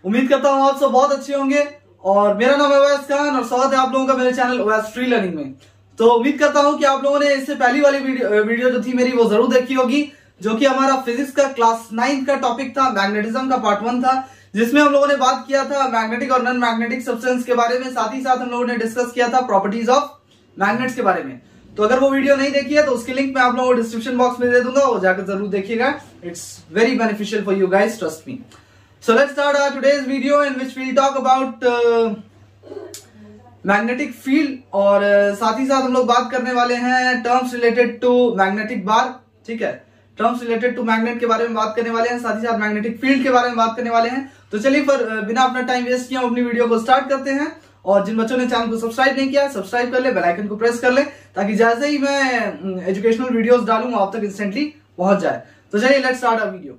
उम्मीद करता हूँ आप सब बहुत अच्छे होंगे और मेरा नाम है ओवैस खान और स्वागत है आप लोगों का मेरे चैनल ओवैस फ्री लर्निंग में। तो उम्मीद करता हूँ कि आप लोगों ने इससे पहली वाली वीडियो जो थी मेरी वो जरूर देखी होगी, जो कि हमारा फिजिक्स का क्लास 9 का टॉपिक था, मैग्नेटिज्म का पार्ट 1 था, जिसमें हम लोगों ने बात किया था मैग्नेटिक और नॉन मैग्नेटिक सब्सटेंस के बारे में। साथ ही साथ हम लोगों ने डिस्कस किया था प्रॉपर्टीज ऑफ मैग्नेट्स के बारे में। तो अगर वो वीडियो नहीं देखी है तो उसकी लिंक मैं आप लोगों को डिस्क्रिप्शन बॉक्स में दे दूंगा, वो जाकर जरूर देखिएगा। It's very beneficial for you guys, trust me. So let's start our today's video in which we'll talk about magnetic field और साथ ही साथ हम लोग बात करने वाले हैं टर्म्स रिलेटेड टू मैग्नेटिक बार। ठीक है, टर्म्स रिलेटेड टू मैग्नेट के बारे में बात करने वाले हैं, साथ ही साथ मैग्नेटिक फील्ड के बारे में बात करने वाले हैं। तो चलिए फिर बिना अपना टाइम वेस्ट किए अपनी वीडियो को स्टार्ट करते हैं। और जिन बच्चों ने चैनल को सब्सक्राइब नहीं किया सब्सक्राइब कर ले, बेल आइकन को प्रेस कर ले, ताकि जैसे ही मैं एजुकेशनल वीडियोस डालूंगा आप तक इंस्टेंटली पहुंच जाए। तो चलिए लेट्स स्टार्ट आवर वीडियो।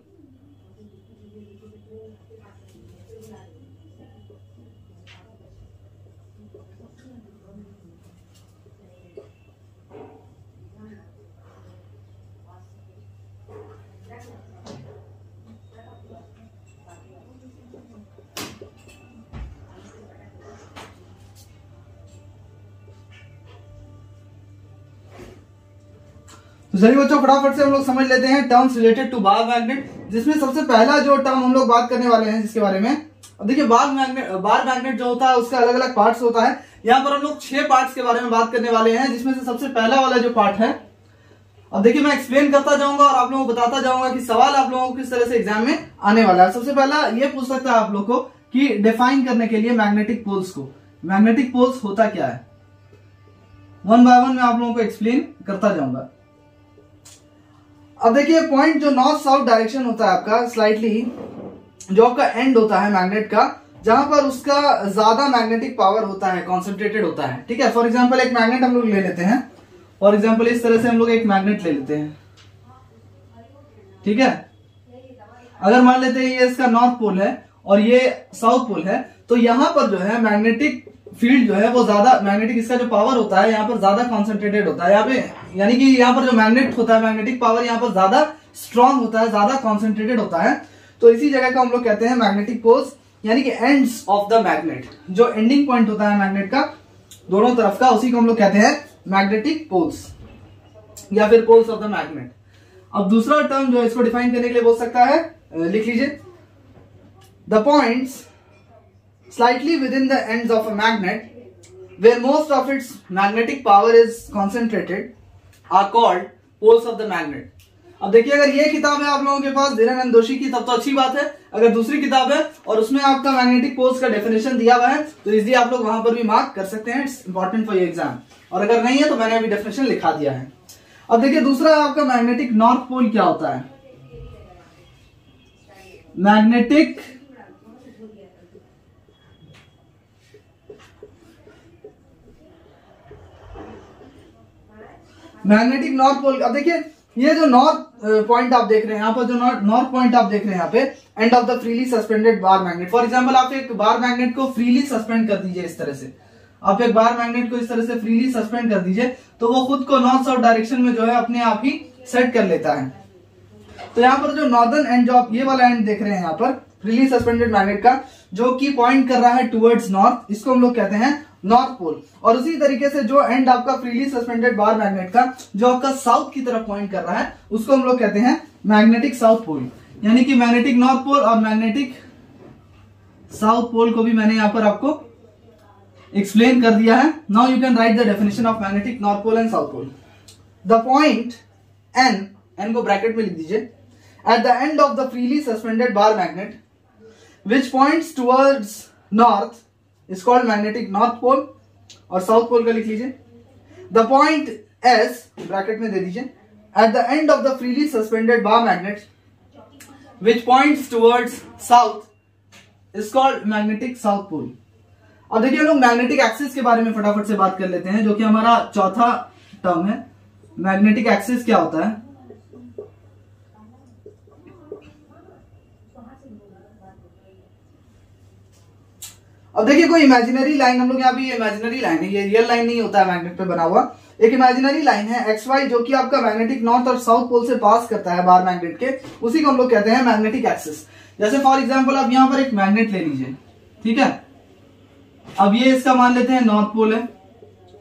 तो चलिए बच्चों फटाफट से हम लोग समझ लेते हैं terms related to bar magnet, जिसमें सबसे पहला जो टर्म हम लोग बात करने वाले हैं जिसके बारे में, अब देखिए बार मैग्नेट जो होता है उसका अलग अलग पार्ट्स होता है। यहाँ पर हम लोग 6 पार्ट्स के बारे में बात करने वाले हैं, जिसमें से सबसे पहला वाला जो पार्ट है, अब देखिए मैं एक्सप्लेन करता जाऊंगा और आप लोगों को बताता जाऊंगा कि सवाल आप लोगों को किस तरह से एग्जाम में आने वाला है। सबसे पहला ये पूछ सकता है आप लोग को कि डिफाइन करने के लिए मैग्नेटिक पोल्स को, मैग्नेटिक पोल्स होता क्या है। वन बाय वन मैं आप लोगों को एक्सप्लेन करता जाऊंगा। अब देखिए पॉइंट जो नॉर्थ साउथ डायरेक्शन होता है आपका, स्लाइटली जो आपका एंड होता है मैग्नेट का, जहां पर उसका ज्यादा मैग्नेटिक पावर होता है, कॉन्सेंट्रेटेड होता है। ठीक है, फॉर एग्जांपल एक मैग्नेट हम लोग ले लेते हैं। फॉर एग्जांपल इस तरह से हम लोग एक मैग्नेट ले लेते हैं। ठीक है, अगर मान लेते हैं ये इसका नॉर्थ पोल है और ये साउथ पोल है, तो यहां पर जो है मैग्नेटिक फील्ड जो है वो ज्यादा, मैग्नेटिक इसका जो पावर होता है यहाँ पर ज्यादा कॉन्सेंट्रेटेड होता है यहाँ पे, यानी कि यहाँ पर जो मैग्नेट होता है मैग्नेटिक पावर यहाँ पर ज्यादा स्ट्रांग होता है, ज्यादा कॉन्सेंट्रेटेड होता है। तो इसी जगह को हम लोग कहते हैं मैग्नेटिक पोल्स, यानी कि एंड्स ऑफ द मैग्नेट, जो एंडिंग पॉइंट होता है मैग्नेट का दोनों तरफ का, उसी को हम लोग कहते हैं मैग्नेटिक पोल्स या फिर पोल्स ऑफ द मैग्नेट। अब दूसरा टर्म जो इसको डिफाइन करने के लिए बोल सकता है, लिख लीजिए, the points slightly within the ends of a magnet where most of its magnetic power is concentrated are called poles of the magnet। अब देखिए अगर ये किताब है आप लोगों के पास धीरेन्द्र जोशी की, तब तो अच्छी बात है। अगर दूसरी किताब है और उसमें आपका मैग्नेटिक पोल्स का डेफिनेशन दिया हुआ है तो इसलिए आप लोग वहां पर भी मार्क कर सकते हैं, it's important for your exam. और अगर नहीं है तो मैंने अभी डेफिनेशन लिखा दिया है। अब देखिए दूसरा आपका मैग्नेटिक नॉर्थ पोल क्या होता है। मैग्नेटिक नॉर्थ पोल, अब देखिए ये जो नॉर्थ पॉइंट आप देख रहे हैं यहाँ पर, जो नॉर्थ पॉइंट आप देख रहे हैं यहाँ पे, and of the freely suspended bar magnet. For example आप एक बार मैग्नेट को फ्रीली सस्पेंड कर दीजिए, इस तरह से आप एक बार मैग्नेट को इस तरह से फ्रीली सस्पेंड कर दीजिए तो वो खुद को नॉर्थ साउथ डायरेक्शन में जो है अपने आप ही सेट कर लेता है। तो यहाँ पर जो नॉर्दर्न एंड, जो आप ये वाला एंड देख रहे हैं यहाँ पर फ्रीली सस्पेंडेड मैग्नेट का, जो कि पॉइंट कर रहा है टुवर्ड्स नॉर्थ, इसको हम लोग कहते हैं नॉर्थ पोल। और उसी तरीके से जो एंड आपका फ्रीली सस्पेंडेड बार मैग्नेट का जो आपका साउथ की तरफ पॉइंट कर रहा है, उसको हम लोग कहते हैं मैग्नेटिक साउथ पोल। यानी कि मैग्नेटिक नॉर्थ पोल और मैग्नेटिक साउथ पोल को भी मैंने यहां पर आपको एक्सप्लेन कर दिया है। Now you can write the definition of magnetic north pole and south pole. The point N को ब्रैकेट में लिख दीजिए, at the end of the freely suspended bar magnet which points towards north is called magnetic north pole, और south pole का लिख लीजिए, the point S bracket में दे दीजिए, at the end of the freely suspended bar magnet which points towards south is called magnetic south pole. अब देखिए हम लोग मैग्नेटिक एक्सिस के बारे में फटाफट से बात कर लेते हैं, जो कि हमारा चौथा टर्म है। मैग्नेटिक एक्सिस क्या होता है। अब देखिए कोई इमेजिनरी लाइन, हम लोग यहाँ पे, ये इमेजिनरी लाइन है, ये रियल लाइन नहीं होता है मैग्नेट पे बना हुआ। एक इमेजिनरी लाइन है एक्स वाई जो कि आपका मैग्नेटिक नॉर्थ और साउथ पोल से पास करता है बार मैग्नेट के, उसी को हम लोग कहते हैं मैग्नेटिक एक्सिस। जैसे फॉर एग्जांपल आप यहां पर एक मैग्नेट ले लीजिए, ठीक है। अब ये इसका मान लेते हैं नॉर्थ पोल है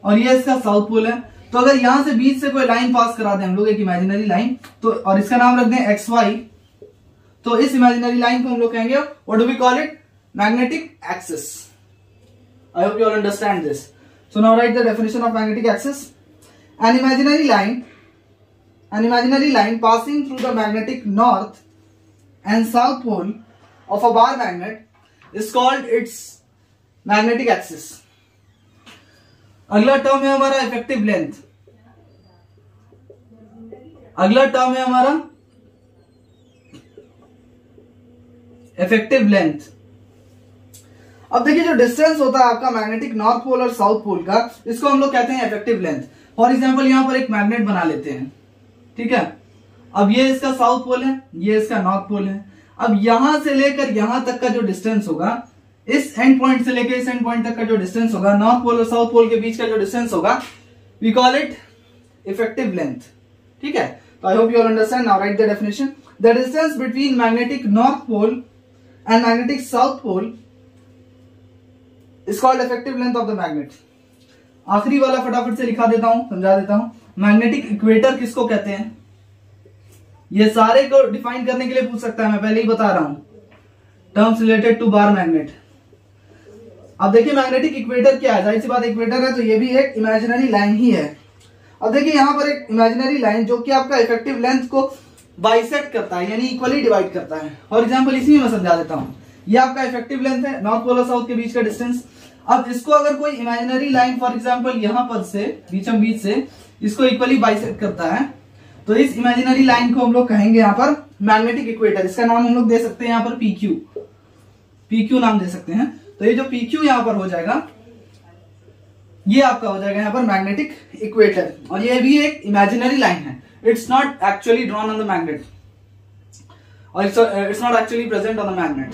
और ये इसका साउथ पोल है। तो अगर यहां से बीच से कोई लाइन पास करा दें हम लोग, एक इमेजिनरी लाइन, तो और इसका नाम रख दें एक्स वाई, तो इस इमेजिनरी लाइन को हम लोग कहेंगे what do we call it, magnetic axis. I hope you all understand this. So now write the definition of magnetic axis. An imaginary line passing through the magnetic north and south pole of a bar magnet is called its magnetic axis. अगला term है हमारा effective length. अगला term है हमारा effective length. अब देखिए जो distance होता है आपका मैग्नेटिक नॉर्थ पोल और साउथ पोल का, इसको हम लोग कहते हैं इफेक्टिव लेंथ। फॉर एग्जाम्पल यहां पर एक मैग्नेट बना लेते हैं, ठीक है। अब ये इसका साउथ पोल है, ये इसका नॉर्थ पोल है। अब यहां से लेकर यहां तक का जो डिस्टेंस होगा, इस एंड पॉइंट से लेकर इस एंड पॉइंट तक का जो डिस्टेंस होगा, नॉर्थ पोल और साउथ पोल के बीच का जो डिस्टेंस होगा, we call it effective length, ठीक है। तो I hope you understand. Now write the definition. The distance between magnetic north pole and magnetic south pole is called effective length of the magnet. आखिरी वाला फटाफट से लिखा देता हूं, समझा देता हूं। मैग्नेटिक इक्वेटर किसको कहते हैं, ये सारे को डिफाइन करने के लिए पूछ सकता है, मैं पहले ही बता रहा हूं। Terms related to bar magnet. अब देखिए मैग्नेटिक इक्वेटर क्या है, जाहिर सी बात इक्वेटर है तो ये भी एक इमेजिनरी लाइन ही है। अब देखिए यहां पर एक इमेजिनरी लाइन जो कि आपका इफेक्टिव लेंथ को बाइसेक्ट करता है, यानी इक्वली डिवाइड करता है। फॉर एग्जाम्पल इसी में मैं समझा देता हूं। ये आपका इफेक्टिव लेंथ है, नॉर्थ पोल और साउथ के बीच का डिस्टेंस। अब इसको अगर कोई इमेजिनरी लाइन फॉर एग्जांपल यहां पर से बीचम बीच से इसको इक्वली बाइसेक्ट करता है, तो इस इमेजिनरी लाइन को हम लोग कहेंगे यहां पर मैग्नेटिक इक्वेटर। इसका नाम हम लोग दे सकते हैं यहां पर PQ नाम दे सकते हैं। तो ये जो PQ यहां पर हो जाएगा, ये आपका हो जाएगा यहां पर मैग्नेटिक इक्वेटर। और ये भी एक इमेजिनरी लाइन है, it's not actually drawn on the magnet और it's not actually present on the magnet.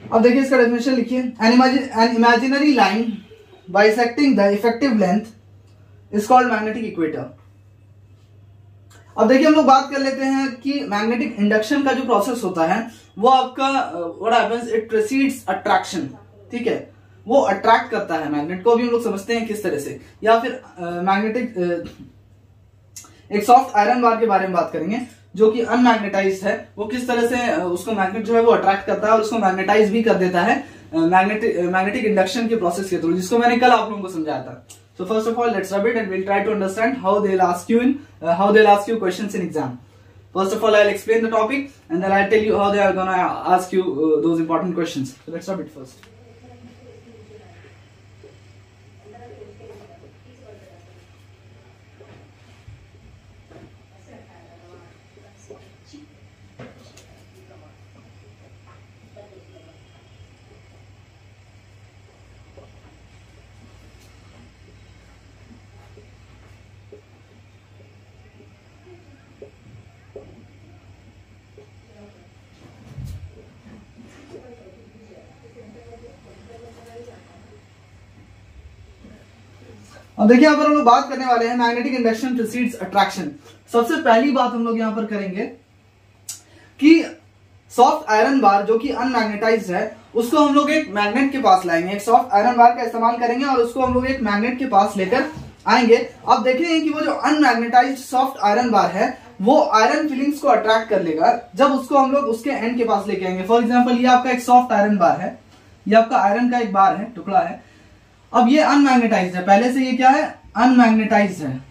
अब देखिए इसका डेफिनेशन लिखिए। An imaginary line bisecting the effective length is called magnetic equator. अब देखिए हम लोग बात कर लेते हैं कि मैग्नेटिक इंडक्शन का जो प्रोसेस होता है वो आपका what happens, it precedes attraction, ठीक है। वो अट्रैक्ट करता है मैग्नेट को, भी हम लोग समझते हैं किस तरह से। या फिर मैग्नेटिक एक सॉफ्ट आयरन बार के बारे में बात करेंगे जो कि अनमैग्नेटाइज्ड है, वो किस तरह से उसको मैग्नेट जो है वो अट्रैक्ट करता है और उसको मैग्नेटाइज भी कर देता है मैग्नेटिक इंडक्शन के प्रोसेस के थ्रू, जिसको मैंने कल आप लोगों को समझाया था। So first of all let's rub it and we'll try to understand how they'll ask you questions in exam. First of all I'll explain the topic and then I'll tell you how they are gonna ask you those important questions. So let's rub it first. अब देखिए यहाँ पर हम लोग बात करने वाले हैं मैग्नेटिक इंडक्शन प्रीसीड्स अट्रैक्शन। सबसे पहली बात हम लोग यहाँ पर करेंगे कि सॉफ्ट आयरन बार जो कि अनमैग्नेटाइज्ड है उसको हम लोग एक मैग्नेट के पास लाएंगे, एक सॉफ्ट आयरन बार का इस्तेमाल करेंगे और उसको हम लोग एक मैग्नेट के पास लेकर आएंगे। अब देखेंगे कि वो जो अनमैग्नेटाइज्ड सॉफ्ट आयरन बार है वो आयरन फिलिंग्स को अट्रैक्ट कर लेगा जब उसको हम लोग उसके एंड के पास लेके आएंगे। फॉर एग्जाम्पल ये आपका एक सॉफ्ट आयरन बार है, ये आपका आयरन का एक बार है, टुकड़ा है। अब ये अनमैग्नेटाइज्ड है, पहले से ये क्या है, अनमैग्नेटाइज्ड है,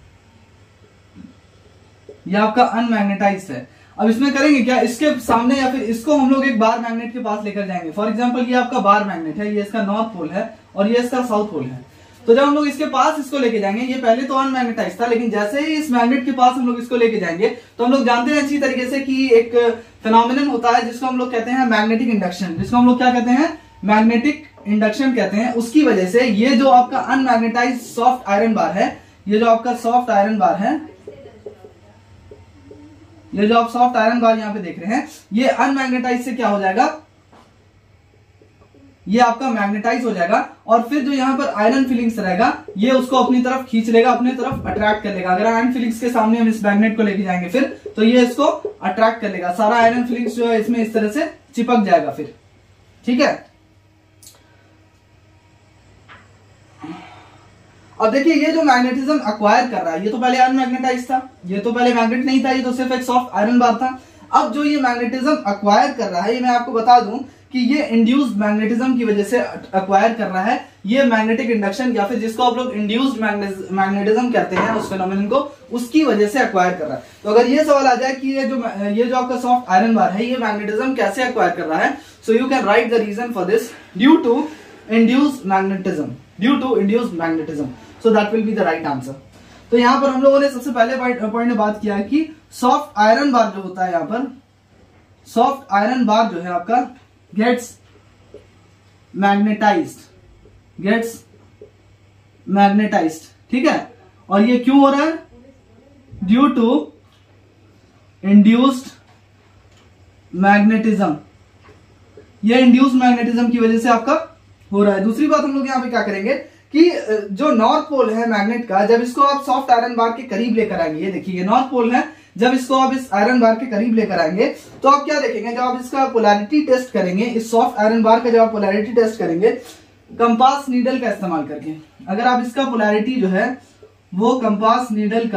ये आपका अनमैग्नेटाइज्ड है। अब इसमें करेंगे क्या, इसके सामने या फिर इसको हम लोग एक बार मैग्नेट के पास लेकर जाएंगे। फॉर एग्जांपल ये आपका बार मैग्नेट है, ये इसका नॉर्थ पोल है और ये इसका साउथ पोल है। तो जब हम लोग इसके पास इसको लेके जाएंगे, ये पहले तो अनमैग्नेटाइज्ड था, लेकिन जैसे ही इस मैग्नेट के पास हम लोग इसको लेके जाएंगे तो हम लोग जानते हैं अच्छी तरीके से कि एक फिनोमिनन होता है जिसको हम लोग कहते हैं मैग्नेटिक इंडक्शन, जिसको हम लोग क्या कहते हैं, मैग्नेटिक इंडक्शन कहते हैं। उसकी वजह से ये जो आपका अनमैग्नेटाइज्ड सॉफ्ट आयरन बार है, ये जो आपका सॉफ्ट आयरन बार है, ये जो आप सॉफ्ट आयरन बार यहां पे देख रहे हैं, ये अनमैग्नेटाइज्ड से क्या हो जाएगा, ये आपका मैग्नेटाइज हो जाएगा और फिर जो यहाँ पर आयरन फिलिंग्स रहेगा ये उसको अपनी तरफ खींच लेगा, अपनी तरफ अट्रैक्ट कर लेगा। अगर आयरन फिलिंग्स के सामने हम इस मैग्नेट को लेके जाएंगे फिर तो ये इसको अट्रैक्ट कर लेगा, सारा आयरन फिलिंग्स जो है इसमें इस तरह से चिपक जाएगा फिर, ठीक है। अब देखिए ये जो मैग्नेटिज्म अक्वायर कर रहा है, ये तो पहले अनमैग्नेटाइज था, ये तो पहले मैग्नेट नहीं था, ये तो सिर्फ एक सॉफ्ट आयरन बार था। अब जो ये मैग्नेटिज्म अक्वायर कर रहा है, ये मैं आपको बता दूं कि ये इंड्यूस्ड मैग्नेटिज्म की वजह से अक्वायर कर रहा है। ये मैग्नेटिक इंडक्शन या फिर जिसको आप लोग इंड्यूस्ड मैग्नेटिज्म कहते हैं उस फेनोमेनन को, उसकी वजह से अक्वायर कर रहा है। तो अगर ये सवाल आ जाए कि ये जो आपका सॉफ्ट आयरन बार है ये मैग्नेटिज्म कैसे अक्वायर कर रहा है, so you can write the reason for this due to induced magnetism, due to induced magnetism. So that will be the right answer। तो यहां पर हम लोगों ने सबसे पहले पॉइंट में बात किया कि सॉफ्ट आयरन बार जो होता है, यहां पर सॉफ्ट आयरन बार जो है आपका गेट्स मैग्नेटाइज्ड, ठीक है। और ये क्यों हो रहा है? ड्यू टू इंड्यूस्ड मैग्नेटिज्म, ये इंड्यूस्ड मैग्नेटिज्म की वजह से आपका हो रहा है। दूसरी बात हम लोग यहां पे क्या करेंगे कि जो नॉर्थ पोल है मैग्नेट का, जब इसको आप सॉफ्ट आयरन बार के करीब लेकर आएंगे, ये देखिए ये नॉर्थ पोल है, जब इसको आप इस आयरन बार के करीब लेकर आएंगे तो आप क्या देखेंगे, जब आप इसका पोलैरिटी टेस्ट करेंगे, इस सॉफ्ट आयरन बार का जब आप पोलैरिटी टेस्ट करेंगे कंपास नीडल का इस्तेमाल करके, अगर आप इसका पोलैरिटी जो है वो कंपास नीडल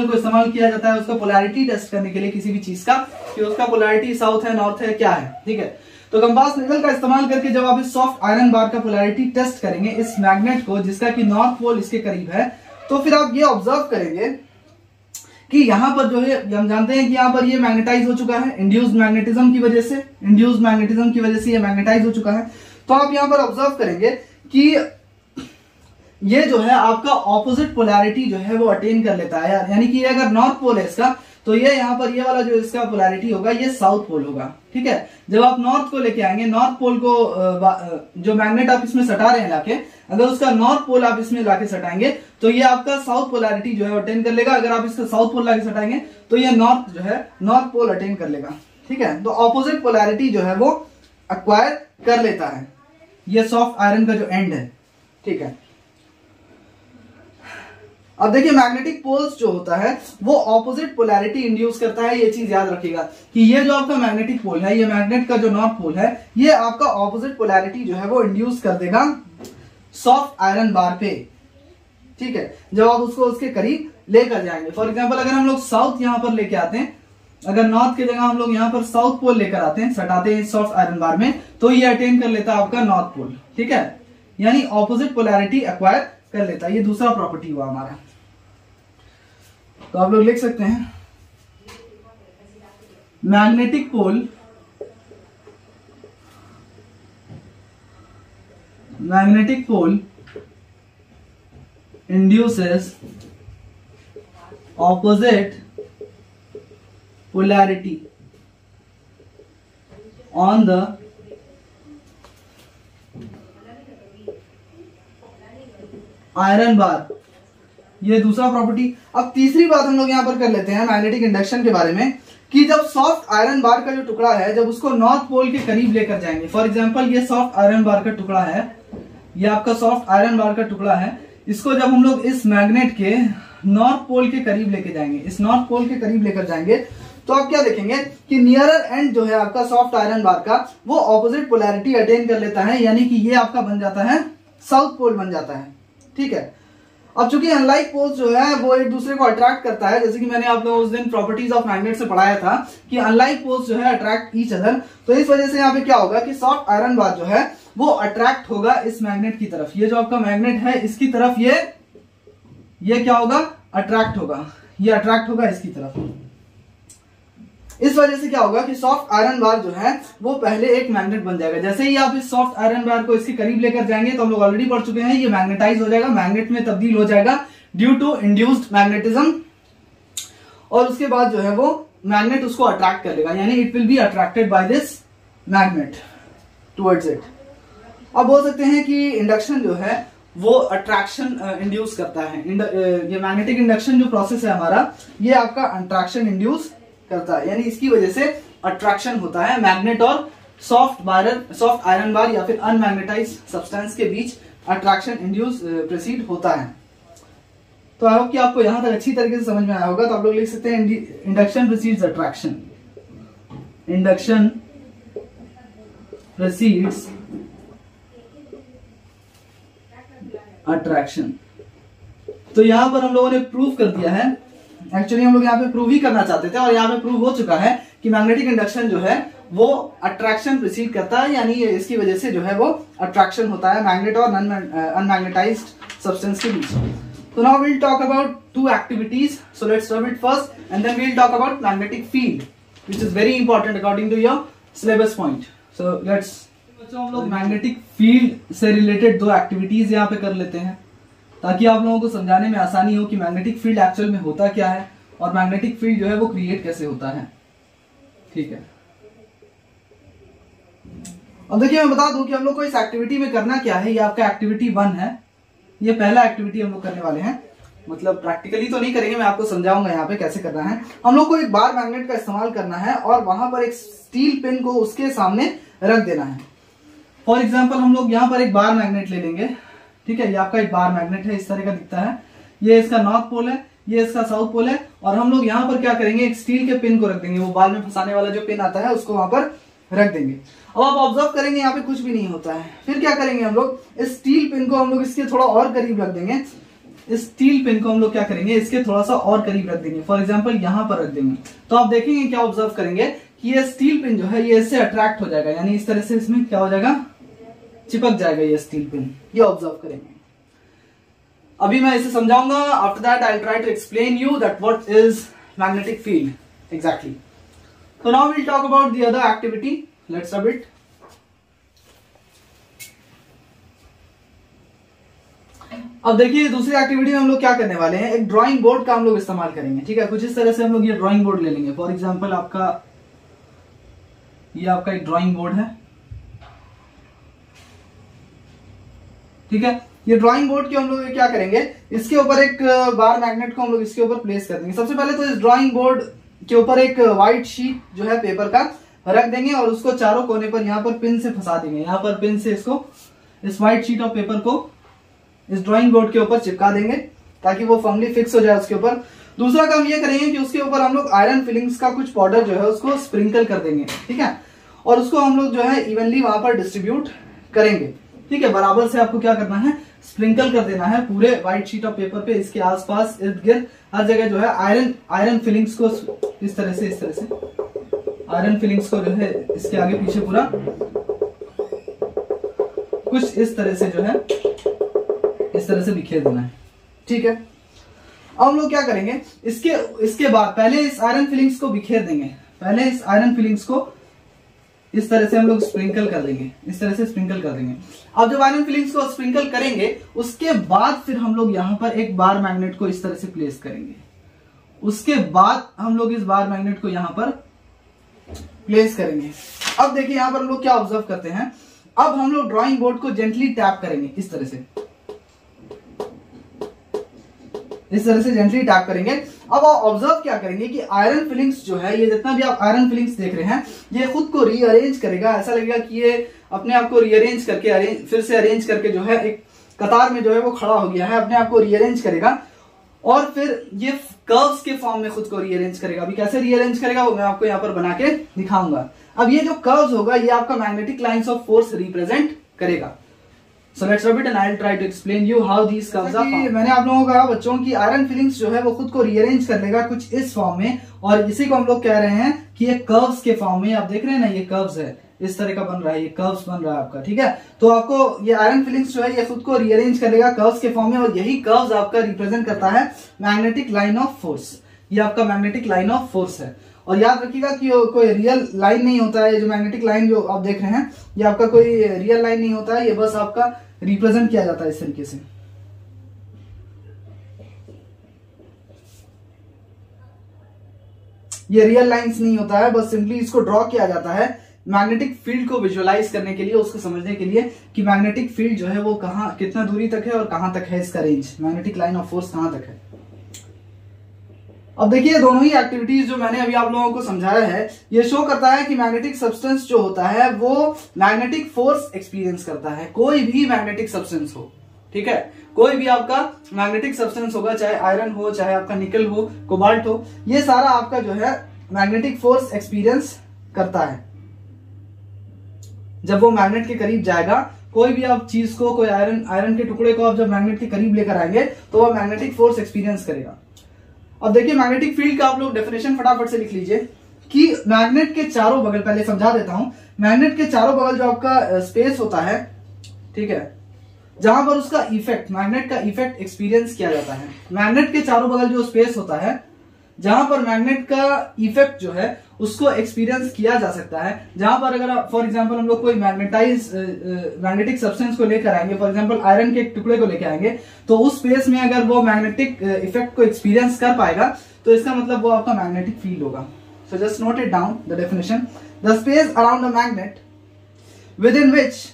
को इस्तेमाल किया जाता है उसका पोलैरिटी टेस्ट करने के लिए किसी भी चीज का, कि उसका पोलैरिटी साउथ है, नॉर्थ है, क्या है, ठीक है। तो कंपास नीडल का इस्तेमाल करके जब आप इस सॉफ्ट आयरन बार का पोलैरिटी टेस्ट करेंगे इस मैग्नेट को, जिसका कि नॉर्थ पोल इसके करीब है, तो फिर आप ये ऑब्जर्व करेंगे कि यहां पर जो है हम जानते हैं कि यहां पर ये मैग्नेटाइज हो चुका है इंड्यूस्ड मैग्नेटिज्म की वजह से ये मैग्नेटाइज हो चुका है। तो आप यहां पर ऑब्जर्व करेंगे कि ये जो है आपका ऑपोजिट पोलैरिटी जो है वो अटेन कर लेता है, यानी कि अगर नॉर्थ पोल है इसका तो ये यहाँ पर ये वाला जो इसका पोलैरिटी होगा ये साउथ पोल होगा, ठीक है। जब आप नॉर्थ को लेके आएंगे, नॉर्थ पोल को जो मैग्नेट आप इसमें सटा रहे हैं लाके, अगर उसका नॉर्थ पोल आप इसमें लाके सटाएंगे तो ये आपका साउथ पोलैरिटी जो है अटेन कर लेगा। अगर आप इसका साउथ पोल लाके सटाएंगे तो ये नॉर्थ जो है नॉर्थ पोल अटेन कर लेगा, ठीक है। तो ऑपोजिट पोलैरिटी जो है वो अक्वायर कर लेता है ये सॉफ्ट आयरन का जो एंड है, ठीक है। अब देखिए मैग्नेटिक पोल्स जो होता है वो ऑपोजिट पोलैरिटी इंड्यूस करता है, ये चीज याद रखिएगा कि ये जो आपका मैग्नेटिक पोल है, ये मैग्नेट का जो नॉर्थ पोल है, ये आपका ऑपोजिट पोलैरिटी जो है वो इंड्यूस कर देगा सॉफ्ट आयरन बार पे, ठीक है, जब आप उसको उसके करीब लेकर जाएंगे। फॉर एग्जांपल अगर हम लोग साउथ यहां पर लेके आते हैं, अगर नॉर्थ की जगह हम लोग यहां पर साउथ पोल लेकर आते हैं, सटाते हैं सॉफ्ट आयरन बार में, तो ये अटेन कर लेता है आपका नॉर्थ पोल, ठीक है, यानी ऑपोजिट पोलैरिटी एक्वायर कर लेता है। ये दूसरा प्रॉपर्टी हुआ हमारा। तो आप लोग लिख सकते हैं magnetic pole induces opposite polarity on the iron bar, ये दूसरा प्रॉपर्टी। अब तीसरी बात हम लोग यहां पर कर लेते हैं मैग्नेटिक इंडक्शन के बारे में, कि जब सॉफ्ट आयरन बार का जो टुकड़ा है जब उसको नॉर्थ पोल के करीब लेकर जाएंगे, फॉर एग्जांपल ये सॉफ्ट आयरन बार का टुकड़ा है, ये आपका सॉफ्ट आयरन बार का टुकड़ा है, इसको जब हम लोग इस मैग्नेट के नॉर्थ पोल के करीब लेके जाएंगे, इस नॉर्थ पोल के करीब लेकर जाएंगे, तो आप क्या देखेंगे कि नियरर एंड जो है आपका सॉफ्ट आयरन बार का वो ऑपोजिट पोलैरिटी अटेन कर लेता है, यानी कि ये आपका बन जाता है साउथ पोल बन जाता है, ठीक है। अब चूंकि अनलाइक पोल्स जो है वो एक दूसरे को अट्रैक्ट करता है, जैसे कि मैंने आप लोगों को उस दिन प्रॉपर्टीज ऑफ मैग्नेट से पढ़ाया था कि अनलाइक पोल्स जो है अट्रैक्ट ईच अदर, तो इस वजह से यहाँ पे क्या होगा कि सॉफ्ट आयरन बार जो है वो अट्रैक्ट होगा इस मैग्नेट की तरफ, ये जो आपका मैग्नेट है इसकी तरफ ये क्या होगा, अट्रैक्ट होगा, ये अट्रैक्ट होगा इसकी तरफ। इस वजह से क्या होगा कि सॉफ्ट आयरन बार जो है वो पहले एक मैग्नेट बन जाएगा। जैसे ही आप इस सॉफ्ट आयरन बार को इसके करीब लेकर जाएंगे, तो हम लोग ऑलरेडी पढ़ चुके हैं, ये मैग्नेटाइज हो जाएगा, मैग्नेट में तब्दील हो जाएगा ड्यू टू इंड्यूस्ड मैग्नेटिज्म, और उसके बाद जो है वो मैग्नेट उसको अट्रैक्ट कर लेगा, यानी it will be attracted by this magnet towards it. अब बोल सकते हैं कि इंडक्शन जो है वो अट्रैक्शन इंड्यूस करता है, ये मैग्नेटिक इंडक्शन जो प्रोसेस है हमारा, ये आपका अट्रैक्शन इंड्यूस करता है, यानी इसकी वजह से अट्रैक्शन होता है मैग्नेट और सॉफ्ट आयरन बार या फिर अनमैग्नेटाइज्ड सब्सटेंस के बीच अट्रैक्शन इंड्यूस प्रोसीड होता है। तो आई होप कि आपको यहां तक अच्छी तरीके से समझ में आया होगा। तो आप लोग लिख सकते हैं induction proceeds attraction, induction proceeds attraction. तो यहां पर हम लोगों ने प्रूव कर दिया है, एक्चुअली हम लोग यहाँ पे प्रूव ही करना चाहते थे और यहाँ पे प्रूव हो चुका है कि मैग्नेटिक इंडक्शन जो है वो अट्रैक्शन प्रोसीड करता है, यानी इसकी वजह से जो है वो अट्रैक्शन होता है मैग्नेट और अनमैग्नेटाइज्ड सब्सटेंस के बीच। तो now we'll talk about two activities, so let's rub it first and then we'll talk about magnetic field which is very important according to your syllabus point. So let's बच्चों हम लोग magnetic field से रिलेटेड दो activities यहाँ पे कर लेते हैं ताकि आप लोगों को समझाने में आसानी हो कि मैग्नेटिक फील्ड एक्चुअल में होता क्या है और मैग्नेटिक फील्ड जो है वो क्रिएट कैसे होता है। ठीक है, अब देखिए मैं बता दूं कि हम लोग को इस एक्टिविटी में करना क्या है। ये आपका एक्टिविटी 1 है, ये पहला एक्टिविटी हम लोग करने वाले हैं, मतलब प्रैक्टिकली तो नहीं करेंगे, मैं आपको समझाऊंगा यहाँ पे कैसे करना है। हम लोग को एक बार मैग्नेट का इस्तेमाल करना है और वहां पर एक स्टील पिन को उसके सामने रख देना है। फॉर एग्जाम्पल हम लोग यहाँ पर एक बार मैग्नेट ले लेंगे। ठीक है, ये आपका एक बार मैग्नेट है, इस तरह का दिखता है, ये इसका नॉर्थ पोल है, ये इसका साउथ पोल है और हम लोग यहाँ पर क्या करेंगे, एक स्टील के पिन को रख देंगे, वो बाल में फंसाने वाला जो पिन आता है उसको वहां पर रख देंगे। अब आप ऑब्जर्व करेंगे यहाँ पे कुछ भी नहीं होता है। फिर क्या करेंगे हम लोग, इस स्टील पिन को हम लोग इसके थोड़ा और करीब रख देंगे, इस स्टील पिन को हम लोग क्या करेंगे, इसके थोड़ा सा और करीब रख देंगे, फॉर एग्जाम्पल यहाँ पर रख देंगे। तो आप देखेंगे क्या ऑब्जर्व करेंगे कि ये स्टील पिन जो है ये इससे अट्रैक्ट हो जाएगा, यानी इस तरह से इसमें क्या हो जाएगा, चिपक जाएगा ये स्टील पिन, ये ऑब्जर्व करेंगे। अभी मैं इसे समझाऊंगा, after that I try to explain you that what is magnetic field exactly. तो now we'll talk about the other activity, let's rub it. अब देखिए दूसरी एक्टिविटी में हम लोग क्या करने वाले हैं, एक ड्राइंग बोर्ड का हम लोग इस्तेमाल करेंगे। ठीक है, कुछ इस तरह से हम लोग ये ड्राइंग बोर्ड ले लेंगे। फॉर एग्जाम्पल आपका ये आपका एक ड्राइंग बोर्ड है। ठीक है, ये ड्राइंग बोर्ड के हम लोग क्या करेंगे, इसके ऊपर एक बार मैग्नेट को हम लोग इसके ऊपर प्लेस कर देंगे। सबसे पहले तो इस ड्राइंग बोर्ड के ऊपर एक व्हाइट शीट जो है पेपर का रख देंगे और उसको चारों कोने पर यहाँ पर पिन से फंसा देंगे। यहाँ पर पिन से इसको, इस व्हाइट शीट ऑफ पेपर को इस ड्राइंग बोर्ड के ऊपर चिपका देंगे ताकि वो फर्मली फिक्स हो जाए उसके ऊपर। दूसरा काम ये करेंगे कि उसके ऊपर हम लोग आयरन फिलिंग्स का कुछ पाउडर जो है उसको स्प्रिंकल कर देंगे। ठीक है, और उसको हम लोग जो है इवनली वहां पर डिस्ट्रीब्यूट करेंगे। ठीक है, बराबर से आपको क्या करना है, स्प्रिंकल कर देना है पूरे व्हाइट शीट ऑफ पेपर पे, इसके आसपास इर्द गिर्द हर जगह जो है आयरन फिलिंग्स को इस तरह से आयरन फिलिंग्स को जो है इसके आगे पीछे पूरा कुछ इस तरह से जो है इस तरह से बिखेर देना है। ठीक है, अब हम लोग क्या करेंगे, इसके बाद पहले इस आयरन फिलिंग्स को बिखेर देंगे, पहले इस आयरन फिलिंग्स को इस तरह से हम लोग स्प्रिंकल कर देंगे, इस तरह से स्प्रिंकल कर देंगे। अब जब आयरन फिलिंग्स को स्प्रिंकल करेंगे उसके बाद फिर हम लोग यहाँ पर एक बार मैग्नेट को इस तरह से प्लेस करेंगे। उसके बाद हम लोग इस बार मैग्नेट को यहाँ पर प्लेस करेंगे। अब देखिए यहाँ पर हम लोग क्या ऑब्जर्व करते हैं, अब हम लोग ड्राइंग बोर्ड को जेंटली टैप करेंगे, इस तरह से जेंटली टैप करेंगे। अब आप ऑब्जर्व क्या करेंगे कि आयरन फिलिंग्स जो है, ये जितना भी आप आयरन फिलिंग्स देख रहे हैं, ये खुद को रीअरेंज करेगा। ऐसा लगेगा कि ये अपने आप को रीअरेंज करके फिर से अरेंज करके जो है एक कतार में जो है वो खड़ा हो गया है, अपने आप को रीअरेंज करेगा और फिर ये कर्व्स के फॉर्म में खुद को रीअरेंज करेगा। अभी कैसे रीअरेंज करेगा वो मैं आपको यहाँ पर बना के दिखाऊंगा। अब ये जो कर्व्स होगा ये आपका magnetic lines of force represent करेगा। So let's rub it and I'll try to explain you how these curves are formed. मैंने आप लोगों को कहा बच्चों की आयरन फिलिंग्स जो है वो खुद को रीअरेंज कर लेगा कुछ इस फॉर्म में, और इसी को हम लोग कह रहे हैं कि ये कर्व्स के फॉर्म में। आप देख रहे हैं ना, ये कर्व्स है, इस तरह का बन रहा है, ये कर्व्स बन रहा है आपका। ठीक है, तो आपको ये आयरन फिलिंग्स जो है ये खुद को रीअरेंज करेगा कर्व्स के फॉर्म में, और यही कर्व्स आपका रिप्रेजेंट करता है मैग्नेटिक लाइन ऑफ फोर्स। ये आपका मैग्नेटिक लाइन ऑफ फोर्स है। और याद रखिएगा कि कोई रियल लाइन नहीं होता है, जो मैग्नेटिक लाइन जो आप देख रहे हैं ये आपका कोई रियल लाइन नहीं होता है, ये बस आपका रिप्रेजेंट किया जाता है इस तरीके से। ये रियल लाइंस नहीं होता है, बस सिंपली इसको ड्रॉ किया जाता है मैग्नेटिक फील्ड को विजुअलाइज करने के लिए, उसको समझने के लिए कि मैग्नेटिक फील्ड जो है वो कहां, कितना दूरी तक है और कहां तक है इसका range, magnetic line of force कहां तक है। अब देखिए दोनों ही एक्टिविटीज जो मैंने अभी आप लोगों को समझाया है, ये शो करता है कि मैग्नेटिक सब्सटेंस जो होता है वो मैग्नेटिक फोर्स एक्सपीरियंस करता है। कोई भी मैग्नेटिक सब्सटेंस हो, ठीक है, कोई भी आपका मैग्नेटिक सब्सटेंस होगा, चाहे आयरन हो, चाहे आपका निकल हो, कोबाल्ट हो, ये सारा आपका जो है मैग्नेटिक फोर्स एक्सपीरियंस करता है। जब वो मैग्नेट के करीब जाएगा, कोई भी आप चीज को, कोई आयरन के टुकड़े को आप जब मैग्नेट के करीब लेकर आएंगे तो वह मैग्नेटिक फोर्स एक्सपीरियंस करेगा। अब देखिए मैग्नेटिक फील्ड का आप लोग डेफिनेशन फटाफट से लिख लीजिए कि मैग्नेट के चारों बगल, पहले समझा देता हूं, मैग्नेट के चारों बगल जो आपका स्पेस होता है, ठीक है, जहां पर उसका इफेक्ट, मैग्नेट का इफेक्ट एक्सपीरियंस किया जाता है। मैग्नेट के चारों बगल जो स्पेस होता है जहां पर मैग्नेट का इफेक्ट जो है उसको एक्सपीरियंस किया जा सकता है, जहां पर अगर फॉर एग्जांपल हम लोग कोई मैग्नेटिक सब्सटेंस को लेकर आएंगे, फॉर एग्जांपल आयरन के टुकड़े को लेकर आएंगे, तो उस स्पेस में अगर वो मैग्नेटिक इफेक्ट को एक्सपीरियंस कर पाएगा तो इसका मतलब वो आपका मैग्नेटिक फील्ड होगा। So just note it down the definition, the space around a magnet with in which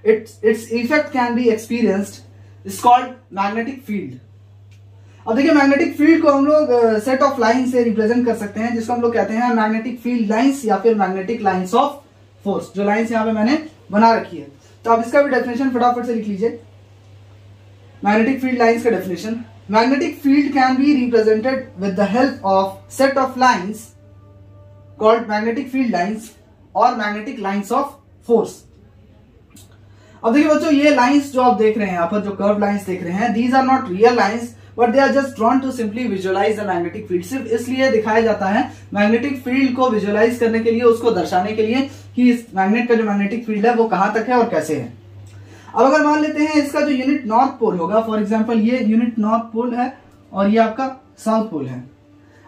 its effect can be experienced is called magnetic field। अब देखिए मैग्नेटिक फील्ड को हम लोग सेट ऑफ लाइन से represent कर सकते हैं, जिसको हम लोग कहते हैं मैग्नेटिक फील्ड लाइंस या फिर मैग्नेटिक लाइंस ऑफ फोर्स। जो लाइंस यहाँ पे मैंने बना रखी है, तो आप इसका भी डेफिनेशन फटाफट से लिख लीजिए। मैग्नेटिक फील्ड लाइंस का definition, magnetic field can be represented with the help of set of lines called magnetic field lines और मैग्नेटिक लाइंस ऑफ फोर्स। अब देखिए बच्चों, ये लाइंस जो आप देख रहे हैं यहाँ पर, जो कर्व लाइंस देख रहे हैं, these are not real lines but they are just drawn to simply visualise the magnetic field. सिर्फ इसलिए दिखाया जाता है मैग्नेटिक फील्ड को विजुअलाइज करने के लिए, उसको दर्शाने के लिए कि इस मैग्नेट का जो मैग्नेटिक फील्ड है वो कहां तक है और कैसे है। अब अगर मान लेते हैं इसका जो यूनिट नॉर्थ पोल होगा, फॉर एग्जाम्पल ये यूनिट नॉर्थ पोल है और ये आपका साउथ पोल है।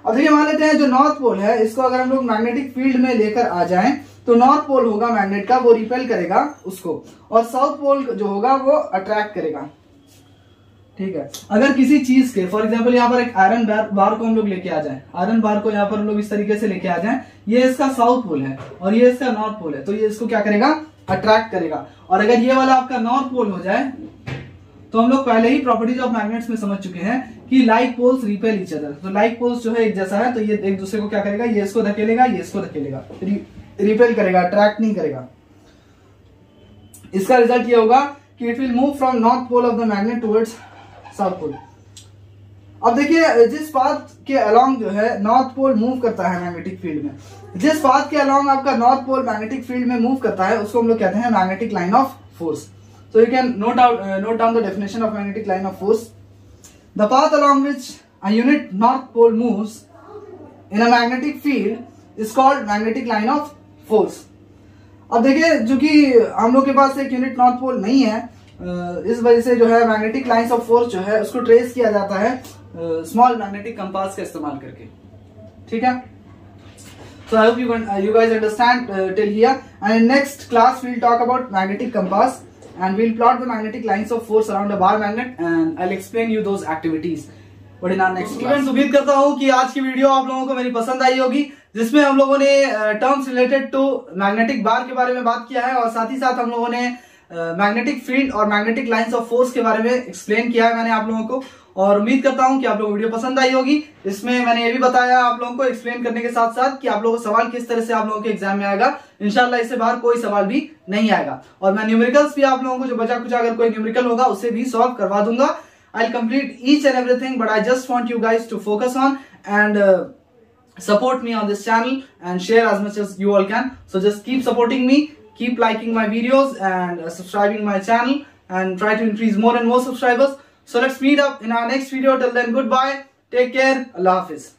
अब देखिए मान लेते हैं जो नॉर्थ पोल है, इसको अगर हम लोग मैग्नेटिक फील्ड में लेकर आ जाएं तो नॉर्थ पोल होगा मैग्नेट का, वो रिपेल करेगा उसको, और साउथ पोल जो होगा वो अट्रैक्ट करेगा, ठीक है। अगर किसी चीज के, फॉर एग्जांपल यहाँ पर एक आयरन बार को हम लोग लेके आ जाएं, आयरन बार को यहाँ पर हम लोग इस तरीके से लेके आ जाएं, ये इसका साउथ पोल है और ये इसका नॉर्थ पोल है, तो ये इसको क्या करेगा, अट्रैक्ट करेगा। और अगर ये वाला आपका नॉर्थ पोल हो जाए तो हम लोग पहले ही प्रॉपर्टीज ऑफ मैग्नेट्स में समझ चुके हैं कि like poles repel each other. तो लाइक पोल्स जो है एक जैसा है, तो ये एक दूसरे को क्या करेगा, ये इसको धकेलेगा, ये इसको धकेलेगा, रिपेल करेगा, अट्रैक्ट नहीं करेगा। इसका रिजल्ट ये होगा कि it will move from north pole of the magnet towards south pole. अब देखिए जिस पाथ के अलोंग जो है नॉर्थ पोल मूव करता है मैग्नेटिक फील्ड में, जिस पाथ के अलोंग आपका नॉर्थ पोल मैग्नेटिक फील्ड में मूव करता है उसको हम लोग कहते हैं magnetic line of force. So you can note down the definition of magnetic line of force. The path along which a unit north pole moves in a magnetic field is called magnetic line of force. अब देखिए चूंकि हम लोग के पास एक unit north pole नहीं है, इस वजह से जो है मैग्नेटिक लाइंस ऑफ फोर्स जो है उसको ट्रेस किया जाता है स्मॉल मैग्नेटिक कंपास का इस्तेमाल करके, ठीक है। So I hope you guys understand till here, and in next class we'll talk about magnetic compass. And we'll plot the magnetic lines of force around a bar magnet and I'll explain you those activities. But in our next class. उम्मीद करता हूँ कि आज की video आप लोगों को मेरी पसंद आई होगी, जिसमें हम लोगों ने टर्म्स रिलेटेड टू मैग्नेटिक बार के बारे में बात किया है और साथ ही साथ हम लोगों ने मैग्नेटिक फील्ड और मैग्नेटिक लाइंस ऑफ फोर्स के बारे में एक्सप्लेन किया है मैंने आप लोगों को। और उम्मीद करता हूं कि आप लोगों को वीडियो पसंद आई होगी। इसमें मैंने ये भी बताया आप लोगों को एक्सप्लेन करने के साथ साथ कि आप लोगों को सवाल किस तरह से आप लोगों के एग्जाम में आएगा। इंशाल्लाह इससे बाहर कोई सवाल भी नहीं आएगा। और मैं न्यूमेरिकल्स भी आप लोगों को जो बचा कुछ अगर कोई न्यूमेरिकल होगा उसे भी सॉल्व करवा दूंगा। I'll complete each and everything, but I just want you guys to focus on and support me on this channel and share as much as you all can. So just keep supporting me, keep liking my videos and subscribing my channel and try to increase more and more subscribers. So let's meet up in our next video. Till then, goodbye. Take care. Allah Hafiz.